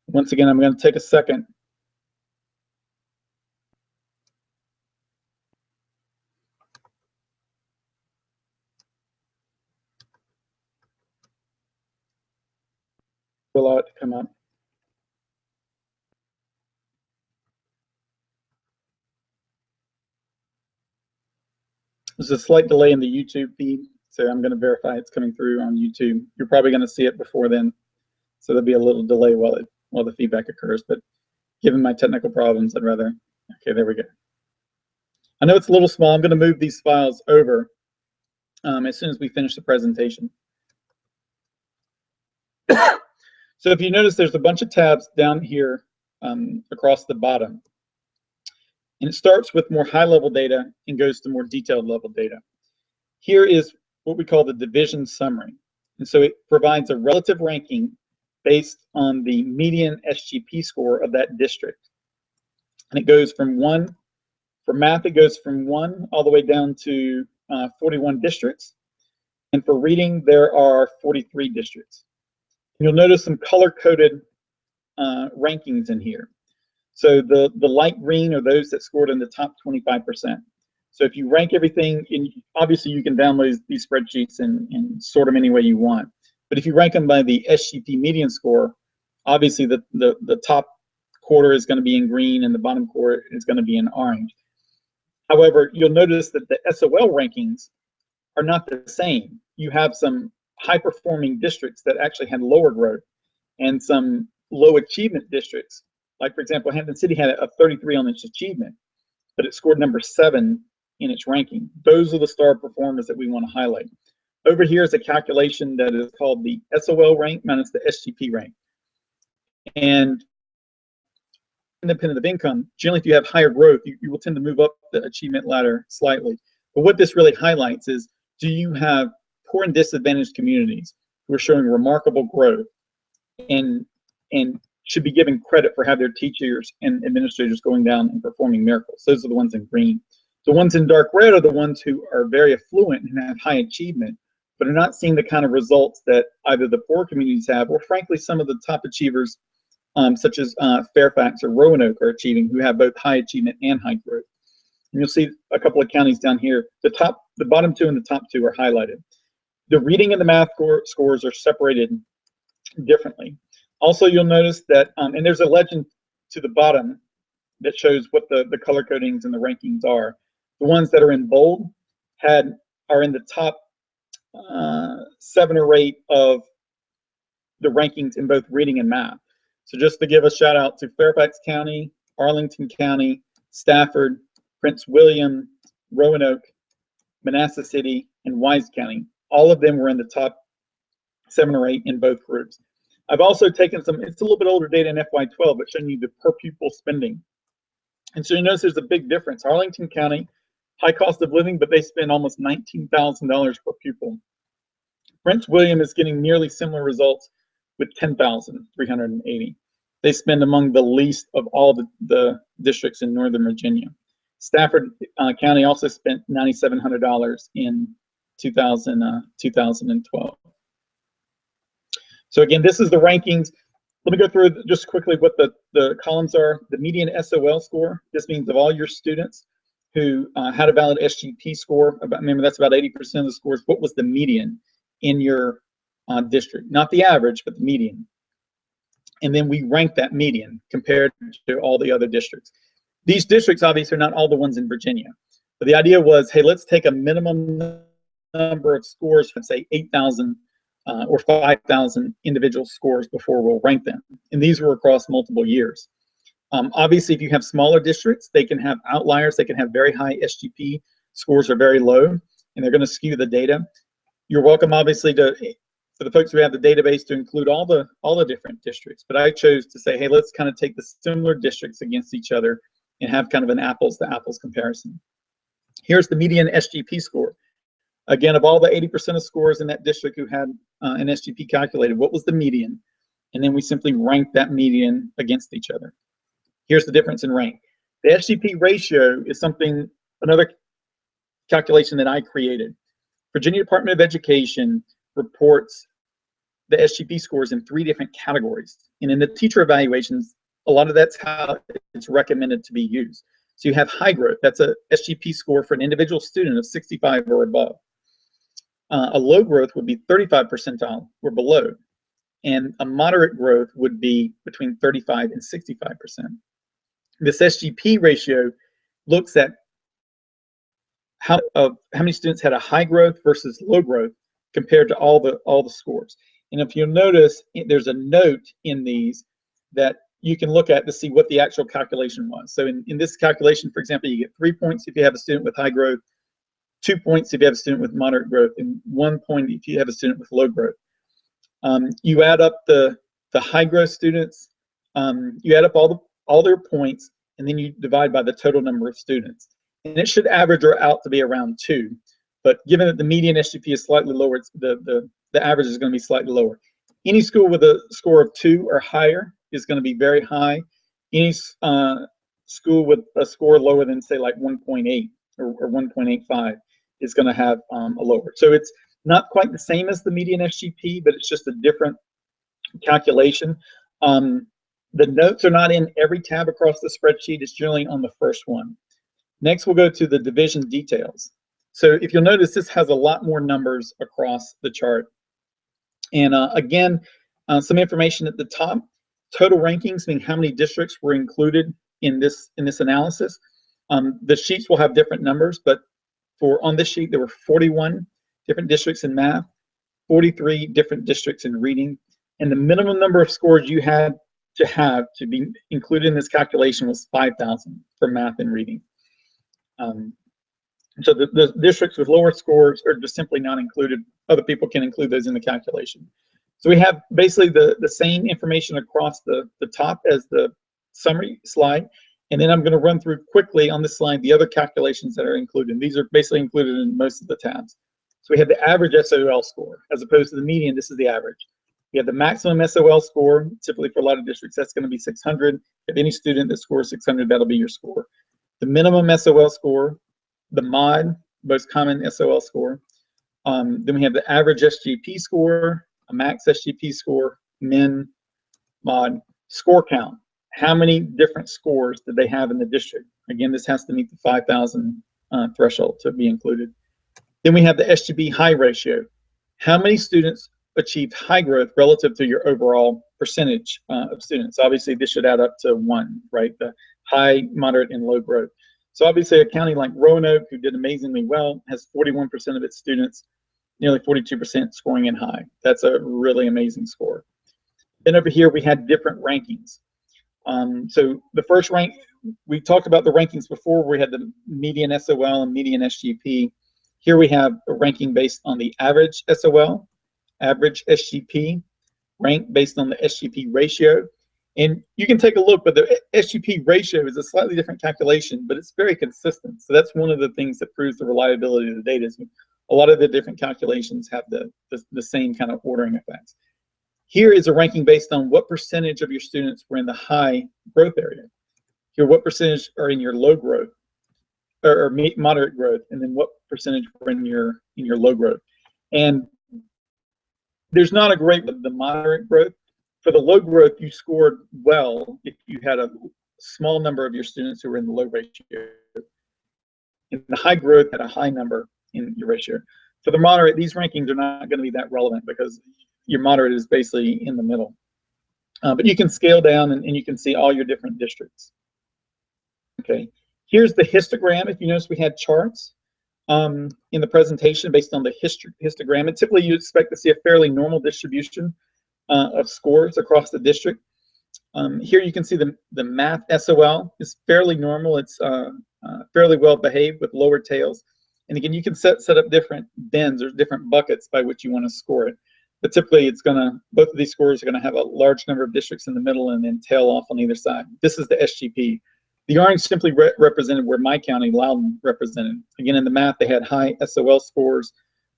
Once again, I'm going to take a second to allow it to come up. There's a slight delay in the YouTube feed, so I'm going to verify it's coming through on YouTube. You're probably going to see it before then, so there'll be a little delay while the feedback occurs. But given my technical problems, I'd rather. Okay, there we go. I know it's a little small. I'm going to move these files over as soon as we finish the presentation. So if you notice, there's a bunch of tabs down here across the bottom. And it starts with more high-level data and goes to more detailed level data. Here is what we call the division summary. And so it provides a relative ranking based on the median SGP score of that district. And it goes from 1, for math, it goes from 1 all the way down to 41 districts. And for reading, there are 43 districts. You'll notice some color-coded rankings in here. So the light green are those that scored in the top 25%. So if you rank everything, obviously you can download these spreadsheets and sort them any way you want. But if you rank them by the SGP median score, obviously the top quarter is going to be in green and the bottom quarter is going to be in orange. However, you'll notice that the SOL rankings are not the same. You have some high-performing districts that actually had lower growth and some low achievement districts. Like, for example, Hampton City had a 33 on its achievement, but it scored number 7 in its ranking. Those are the star performers that we want to highlight. Over here is a calculation that is called the SOL rank minus the SGP rank. And independent of income, generally if you have higher growth, you will tend to move up the achievement ladder slightly. But what this really highlights is, do you have poor and disadvantaged communities who are showing remarkable growth and should be given credit for having their teachers and administrators going down and performing miracles? Those are the ones in green. The ones in dark red are the ones who are very affluent and have high achievement, but are not seeing the kind of results that either the poor communities have, or frankly, some of the top achievers, such as Fairfax or Roanoke, are achieving, who have both high achievement and high growth. And you'll see a couple of counties down here. The bottom 2 and the top 2 are highlighted. The reading and the math scores are separated differently. Also, you'll notice that, and there's a legend to the bottom that shows what the color codings and the rankings are. The ones that are in bold are in the top 7 or 8 of the rankings in both reading and math. So just to give a shout out to Fairfax County, Arlington County, Stafford, Prince William, Roanoke, Manassas City, and Wise County. All of them were in the top 7 or 8 in both groups. I've also taken some, it's a little bit older data in FY12, but showing you the per pupil spending. And so you notice there's a big difference. Arlington County, high cost of living, but they spend almost $19,000 per pupil. Prince William is getting nearly similar results with $10,380. They spend among the least of all the districts in Northern Virginia. Stafford County also spent $9,700 in 2012. So again, this is the rankings. Let me go through just quickly what the columns are. The median SOL score, this means of all your students who had a valid SGP score, remember that's about 80% of the scores, what was the median in your district? Not the average, but the median. And then we rank that median compared to all the other districts. These districts obviously are not all the ones in Virginia. But the idea was, hey, let's take a minimum number of scores from say 8,000 or 5,000 individual scores before we'll rank them. And these were across multiple years. Obviously, if you have smaller districts, they can have outliers. They can have very high SGP scores or very low, and they're going to skew the data. You're welcome, obviously, for the folks who have the database, to include all the different districts. But I chose to say, hey, let's kind of take the similar districts against each other and have kind of an apples to apples comparison. Here's the median SGP score. Again, of all the 80% of scores in that district who had an SGP calculated, what was the median? And then we simply rank that median against each other. Here's the difference in rank. The SGP ratio is another calculation that I created. Virginia Department of Education reports the SGP scores in 3 different categories. And in the teacher evaluations, a lot of that's how it's recommended to be used. So you have high growth, that's a SGP score for an individual student of 65 or above. A low growth would be 35 percentile or below. And a moderate growth would be between 35 and 65%. This SGP ratio looks at how many students had a high growth versus low growth compared to all the scores. And if you'll notice, there's a note in these that you can look at to see what the actual calculation was. So in this calculation, for example, you get 3 points if you have a student with high growth, 2 points if you have a student with moderate growth, and 1 point if you have a student with low growth. You add up the high growth students, you add up all their points, and then you divide by the total number of students. And it should average out to be around 2. But given that the median SGP is slightly lower, the average is going to be slightly lower. Any school with a score of 2 or higher is going to be very high. Any school with a score lower than, say, like 1.8 or 1.85 is going to have a lower. So it's not quite the same as the median SGP, but it's just a different calculation. The notes are not in every tab across the spreadsheet. It's generally on the first one. Next, we'll go to the division details. So if you'll notice, this has a lot more numbers across the chart. And again, some information at the top. Total rankings, meaning how many districts were included in this analysis. The sheets will have different numbers, but on this sheet, there were 41 different districts in math, 43 different districts in reading, and the minimum number of scores you had to be included in this calculation was 5,000 for math and reading. So the districts with lower scores are just simply not included. Other people can include those in the calculation. So we have basically the same information across the top as the summary slide. And then I'm going to run through quickly on this slide the other calculations that are included. These are basically included in most of the tabs. So we have the average SOL score as opposed to the median. This is the average. We have the maximum SOL score. Typically for a lot of districts, that's going to be 600. If any student that scores 600, that'll be your score. The minimum SOL score, the mod, most common SOL score. Then we have the average SGP score, a max SGP score, min, mod, score count. How many different scores did they have in the district? Again, this has to meet the 5,000 threshold to be included. Then we have the SGP high ratio. How many students achieved high growth relative to your overall percentage of students? Obviously, this should add up to 1, right? The high, moderate, and low growth. So obviously, a county like Roanoke, who did amazingly well, has 41% of its students, nearly 42% scoring in high. That's a really amazing score. Then over here, we had different rankings. So the first rank, we talked about the rankings before. We had the median SOL and median SGP. Here we have a ranking based on the average SOL, average SGP, rank based on the SGP ratio. And you can take a look, but the SGP ratio is a slightly different calculation, but it's very consistent. So that's one of the things that proves the reliability of the data. Is a lot of the different calculations have the same kind of ordering effects. Here is a ranking based on what percentage of your students were in the high growth area. Here, what percentage are in your low growth or moderate growth, and then what percentage were in your low growth. And there's not a great with the moderate growth. For the low growth, you scored well if you had a small number of your students who were in the low ratio. And the high growth had a high number in your ratio. For the moderate, these rankings are not going to be that relevant because your moderate is basically in the middle. But you can scale down and you can see all your different districts. Okay, here's the histogram. If you notice, we had charts in the presentation based on the histogram. And typically you expect to see a fairly normal distribution of scores across the district. Here you can see the math SOL is fairly normal. It's fairly well behaved with lower tails. And again, you can set up different bins or different buckets by which you want to score it. But typically it's both of these scores are gonna have a large number of districts in the middle and then tail off on either side. This is the SGP. The orange simply represented where my county, Loudoun, represented. Again, in the math, they had high SOL scores,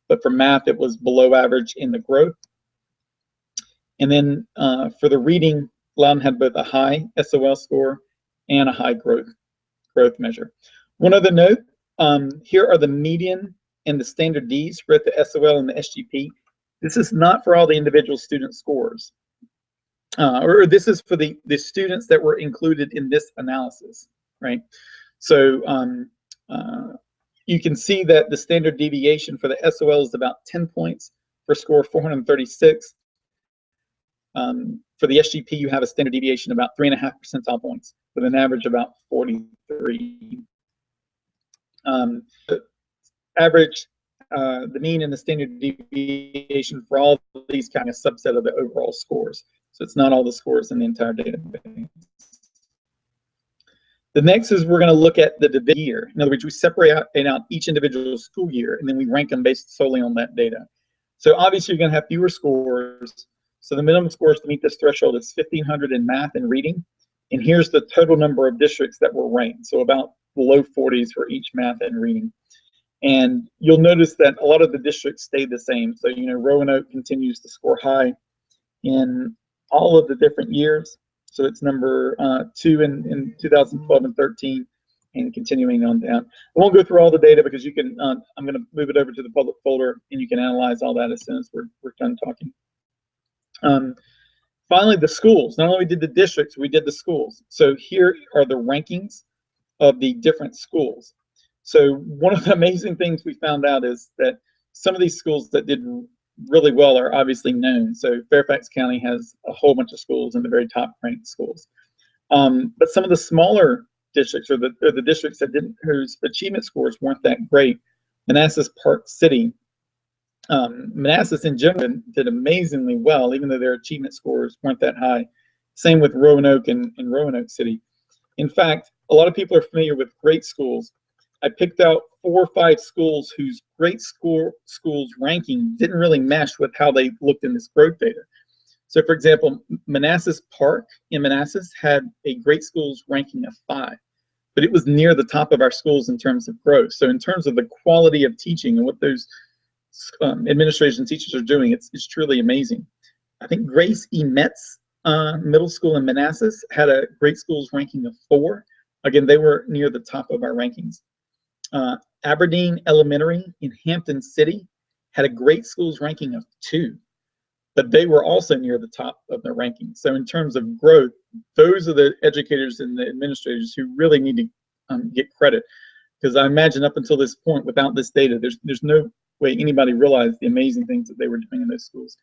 but for math, it was below average in the growth. And then for the reading, Loudoun had both a high SOL score and a high growth measure. One other note, here are the median and the standard Ds for the SOL and the SGP. This is not for all the individual student scores. Or this is for the students that were included in this analysis, right? So you can see that the standard deviation for the SOL is about 10 points for score 436. For the SGP, you have a standard deviation about 3.5 percentile points with an average about 43. Average, the mean and the standard deviation for all of these kind of subset of the overall scores. So it's not all the scores in the entire database. The next is we're going to look at the division year. In other words, we separate out each individual school year and then we rank them based solely on that data. So obviously you're going to have fewer scores. So the minimum scores to meet this threshold is 1,500 in math and reading. And here's the total number of districts that were ranked. So about the low 40s for each math and reading. And you'll notice that a lot of the districts stayed the same. So, you know, Roanoke continues to score high in all of the different years. So it's number 2 in 2012 and 13 and continuing on down. I won't go through all the data because you can, I'm going to move it over to the public folder and you can analyze all that as soon as we're done talking. Finally, the schools. Not only did the districts, we did the schools. So here are the rankings of the different schools. So one of the amazing things we found out is that some of these schools that did really well are obviously known. So Fairfax County has a whole bunch of schools in the very top ranked schools. But some of the smaller districts, or the districts that didn't, whose achievement scores weren't that great, Manassas Park City, Manassas in general did amazingly well, even though their achievement scores weren't that high. Same with Roanoke and Roanoke City. In fact, a lot of people are familiar with great schools. I picked out 4 or 5 schools whose great schools ranking didn't really mesh with how they looked in this growth data. So for example, Manassas Park in Manassas had a great schools ranking of 5, but it was near the top of our schools in terms of growth. So in terms of the quality of teaching and what those administrators and teachers are doing, it's truly amazing. I think Grace E. Metz Middle School in Manassas had a great schools ranking of 4. Again, they were near the top of our rankings. Aberdeen Elementary in Hampton City had a great schools ranking of 2, but they were also near the top of their rankings. So in terms of growth, those are the educators and the administrators who really need to get credit, because I imagine up until this point, without this data, there's no way anybody realized the amazing things that they were doing in those schools.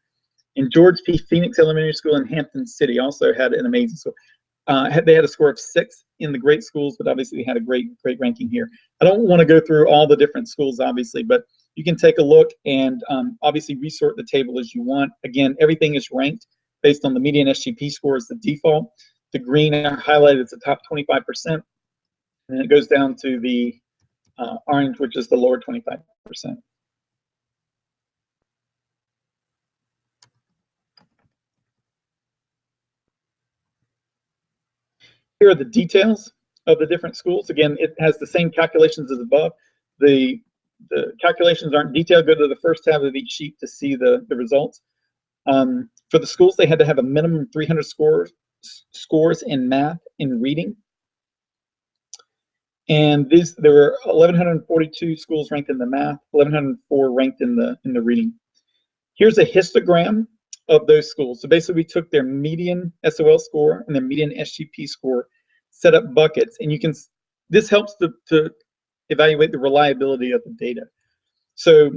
And George P. Phoenix Elementary School in Hampton City also had an amazing school. They had a score of 6 in the great schools, but obviously they had a great ranking here. I don't want to go through all the different schools, obviously, but you can take a look and obviously resort the table as you want. Again, everything is ranked based on the median SGP score as the default. The green highlighted is the top 25%, and then it goes down to the orange, which is the lower 25%. Here are the details of the different schools. Again, it has the same calculations as above. The calculations aren't detailed. Go to the first tab of each sheet to see the results. For the schools, they had to have a minimum 300 scores in math and reading. And there were 1,142 schools ranked in the math, 1,104 ranked in the reading. Here's a histogram of those schools. So basically we took their median SOL score and their median SGP score, set up buckets, and this helps to evaluate the reliability of the data. So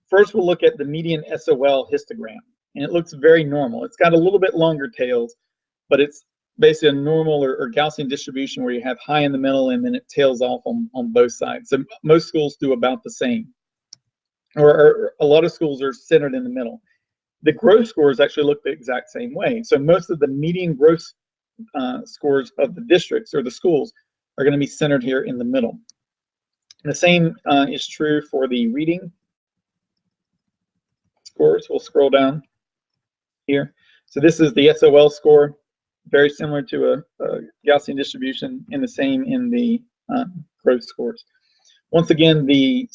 first we'll look at the median SOL histogram, and it looks very normal. It's got a little bit longer tails, but it's basically a normal or Gaussian distribution where you have high in the middle and then it tails off on both sides. So most schools do about the same, or a lot of schools are centered in the middle. The growth scores actually look the exact same way. So most of the median growth scores of the districts or the schools are going to be centered here in the middle. And the same is true for the reading scores. We'll scroll down here. So this is the SOL score, very similar to a Gaussian distribution, and the same in the growth scores. Once again, the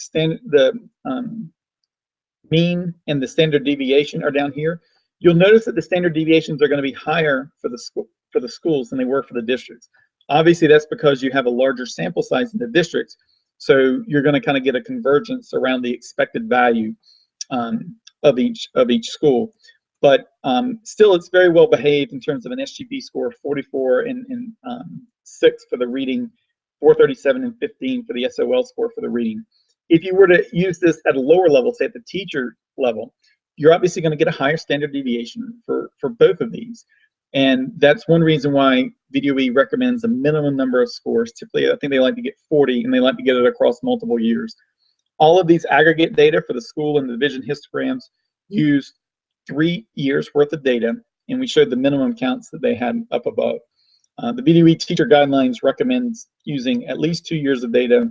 mean and the standard deviation are down here. You'll notice that the standard deviations are going to be higher for the schools than they were for the districts. Obviously, that's because you have a larger sample size in the districts, so you're going to kind of get a convergence around the expected value of each school. But still, it's very well behaved in terms of an SGP score of 44 and 6 for the reading, 437 and 15 for the SOL score for the reading. If you were to use this at a lower level, say at the teacher level, you're obviously going to get a higher standard deviation for both of these. And that's one reason why VDOE recommends a minimum number of scores. Typically, I think they like to get 40, and they like to get it across multiple years. All of these aggregate data for the school and the division histograms use 3 years worth of data, and we showed the minimum counts that they had up above. The VDOE teacher guidelines recommends using at least 2 years of data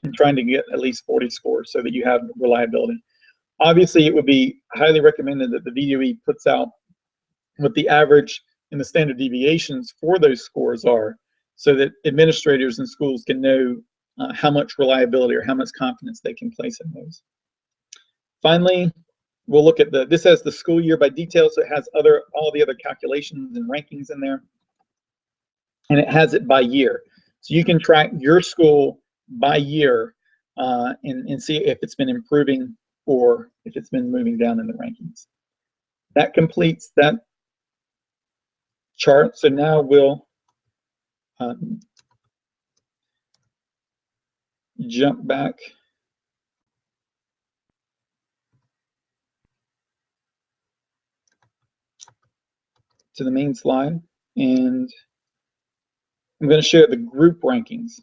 and trying to get at least 40 scores so that you have reliability. Obviously, it would be highly recommended that the VDOE puts out what the average and the standard deviations for those scores are, so that administrators and schools can know how much reliability or how much confidence they can place in those. Finally, we'll look at this has the school year by detail, so it has all the other calculations and rankings in there, and it has it by year. So you can track your school by year and see if it's been improving or if it's been moving down in the rankings. That completes that chart. So now we'll jump back to the main slide, and I'm going to share the group rankings.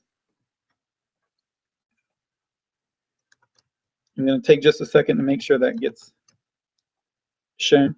I'm going to take just a second to make sure that gets shown.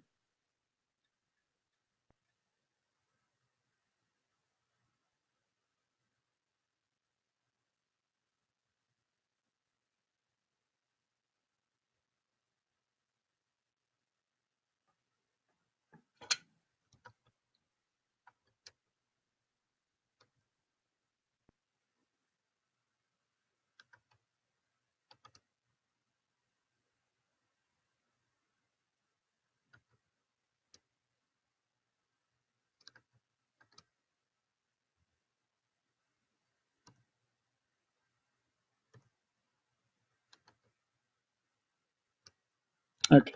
Okay.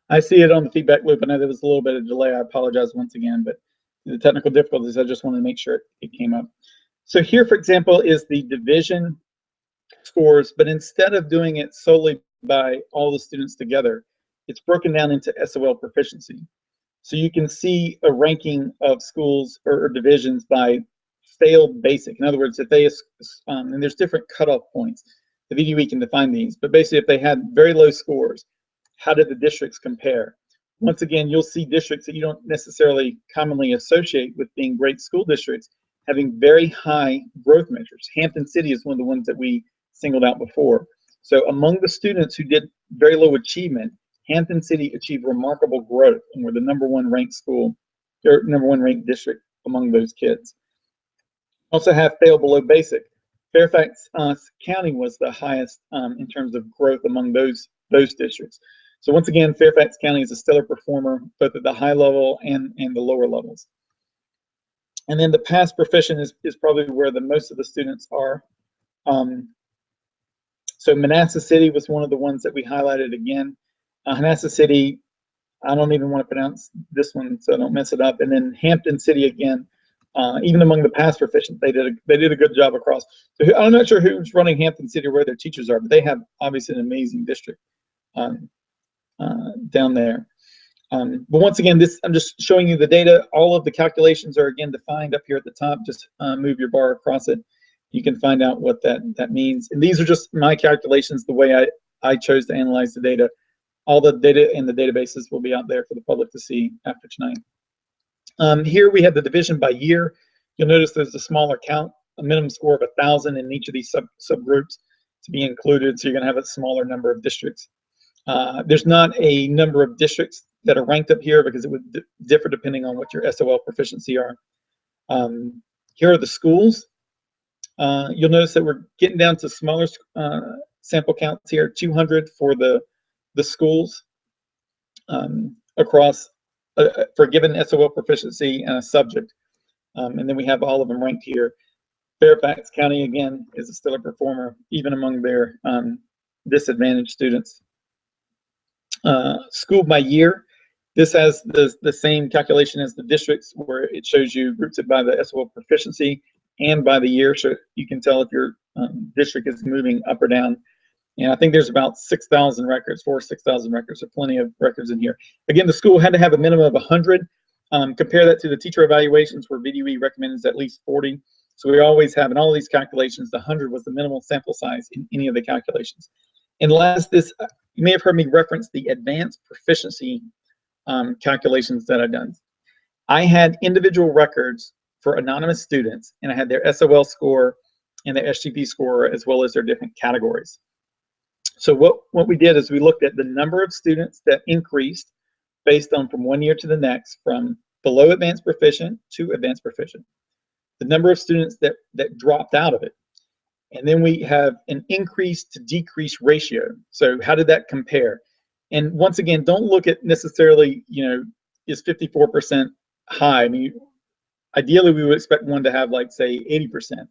I see it on the feedback loop. I know there was a little bit of delay. I apologize once again, but the technical difficulties, I just wanted to make sure it came up. So here, for example, is the division scores, but instead of doing it solely by all the students together, it's broken down into SOL proficiency. So you can see a ranking of schools or divisions by failed basic. In other words, if they, and there's different cutoff points, the VDE can define these, but basically if they had very low scores, how did the districts compare? Once again, you'll see districts that you don't necessarily commonly associate with being great school districts having very high growth measures. Hampton City is one of the ones that we singled out before. So among the students who did very low achievement, Hampton City achieved remarkable growth and were the #1 ranked school, or #1 ranked district among those kids. Also have failed below basic. Fairfax County was the highest in terms of growth among those districts. So once again, Fairfax County is a stellar performer, both at the high level and the lower levels. And then the pass proficient is probably where the most of the students are. So Manassas City was one of the ones that we highlighted again. Manassas City, I don't even want to pronounce this one so I don't mess it up. And then Hampton City again, even among the pass proficient, they did a good job across. So I'm not sure who's running Hampton City or where their teachers are, but they have obviously an amazing district down there. But once again, I'm just showing you the data. All of the calculations are again defined up here at the top. Just move your bar across it. You can find out what that means. And these are just my calculations, the way I chose to analyze the data. All the data in the databases will be out there for the public to see after tonight. Here we have the division by year. You'll notice there's a smaller count, a minimum score of 1,000 in each of these subgroups to be included. So you're going to have a smaller number of districts. There's not a number of districts that are ranked up here because it would differ depending on what your SOL proficiency are. Here are the schools. You'll notice that we're getting down to smaller sample counts here, 200 for the schools across for a given SOL proficiency and a subject. And then we have all of them ranked here. Fairfax County, again, is a stellar performer, even among their disadvantaged students. School by year. This has the same calculation as the districts, where it shows you groups it by the SOL proficiency and by the year, so you can tell if your district is moving up or down. And I think there's about 6,000 records, 4,000 or 6,000 records, so plenty of records in here. Again, the school had to have a minimum of 100. Compare that to the teacher evaluations, where VDE recommends at least 40. So we always have, in all of these calculations, the 100 was the minimal sample size in any of the calculations. And last, you may have heard me reference the advanced proficiency calculations that I've done. I had individual records for anonymous students, and I had their SOL score and their SGP score, as well as their different categories. So what we did is we looked at the number of students that increased based on from one year to the next, from below advanced proficient to advanced proficient. The number of students that dropped out of it. And then we have an increase to decrease ratio. So how did that compare? And once again, don't look at necessarily, is 54% high? I mean, ideally we would expect one to have like, say, 80%.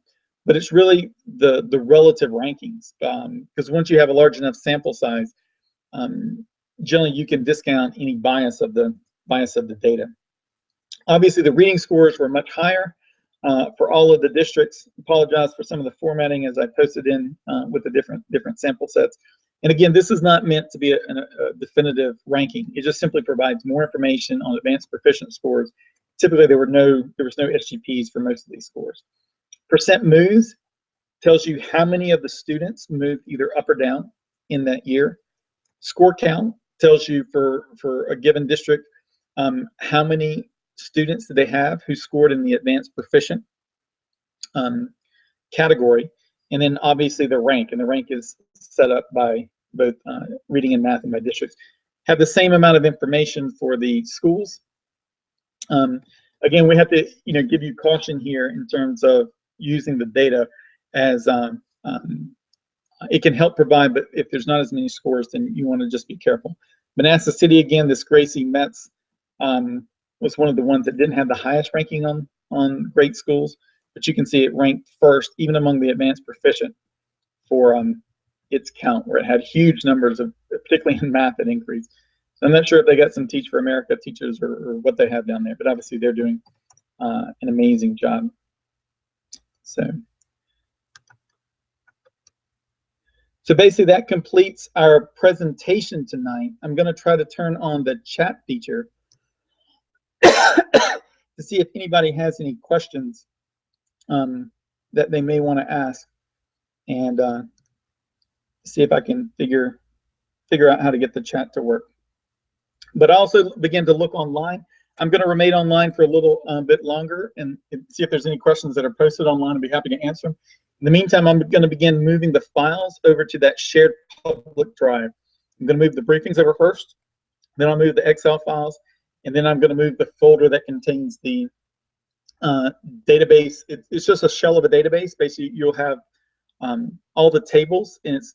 But it's really the relative rankings, because once you have a large enough sample size, generally you can discount any bias of the data. Obviously, the reading scores were much higher for all of the districts. Apologize for some of the formatting as I posted in with the different sample sets. And again, this is not meant to be a definitive ranking. It just simply provides more information on advanced proficient scores. Typically, there was no SGPs for most of these scores. Percent moves tells you how many of the students moved either up or down in that year. Score count tells you for a given district how many students did they have who scored in the advanced proficient category, and then obviously the rank, and the rank is set up by both reading and math and by districts. Have the same amount of information for the schools. Again, we have to give you caution here in terms of using the data, as it can help provide, but if there's not as many scores, then you want to just be careful. Manassas City, again, this Gracie Metz was one of the ones that didn't have the highest ranking on great schools, but you can see it ranked first, even among the advanced proficient, for its count, where it had huge numbers of, particularly in math, that increased. So I'm not sure if they got some Teach for America teachers or what they have down there, but obviously they're doing an amazing job. So basically that completes our presentation tonight. I'm going to try to turn on the chat feature to see if anybody has any questions that they may want to ask, and see if I can figure out how to get the chat to work. But I also begin to look online. I'm going to remain online for a little bit longer and see if there's any questions that are posted online. I'd be happy to answer them. In the meantime, I'm going to begin moving the files over to that shared public drive. I'm going to move the briefings over first, then I'll move the Excel files, and then I'm going to move the folder that contains the database. It's just a shell of a database. Basically, you'll have all the tables, and it's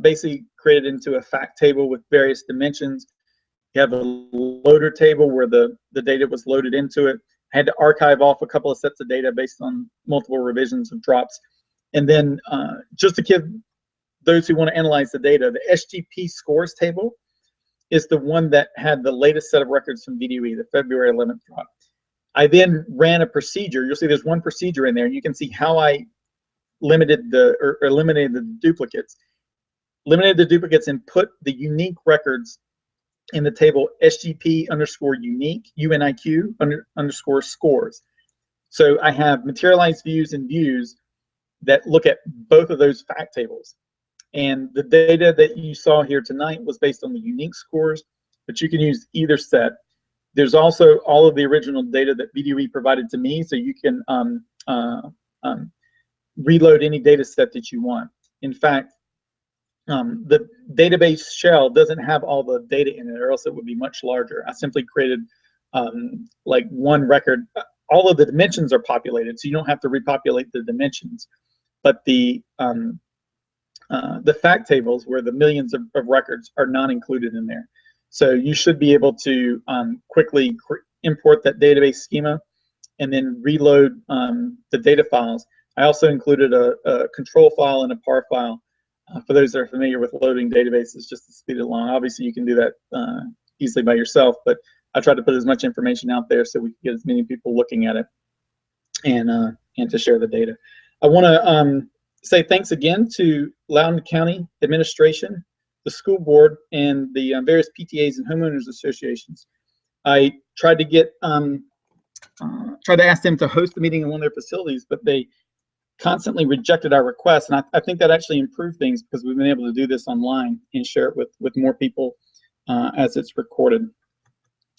basically created into a fact table with various dimensions. You have a loader table where the data was loaded into it. I had to archive off a couple of sets of data based on multiple revisions of drops. And then just to give those who want to analyze the data, the SGP scores table is the one that had the latest set of records from VDOE, the February 11th drop. I then ran a procedure. You'll see there's one procedure in there, and you can see how I limited or eliminated the duplicates. Eliminated the duplicates and put the unique records in the table SGP underscore unique, UNIQ underscore scores. So I have materialized views and views that look at both of those fact tables. And the data that you saw here tonight was based on the unique scores, but you can use either set. There's also all of the original data that VDOE provided to me, so you can reload any data set that you want. In fact, the database shell doesn't have all the data in it, or else it would be much larger. I simply created like one record. All of the dimensions are populated, so you don't have to repopulate the dimensions. But the fact tables, where the millions of records, are not included in there. So you should be able to quickly import that database schema and then reload the data files. I also included a control file and a par file for those that are familiar with loading databases, just to speed it along. Obviously, you can do that easily by yourself, but I tried to put as much information out there so we could get as many people looking at it and to share the data. I want to say thanks again to Loudoun County Administration, the school board, and the various PTAs and homeowners associations. I tried to get tried to ask them to host the meeting in one of their facilities, but they constantly rejected our requests, and I think that actually improved things, because we've been able to do this online and share it with more people as it's recorded.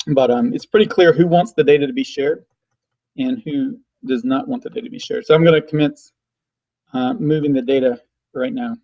But it's pretty clear who wants the data to be shared and who does not want the data to be shared. So I'm going to commence moving the data right now.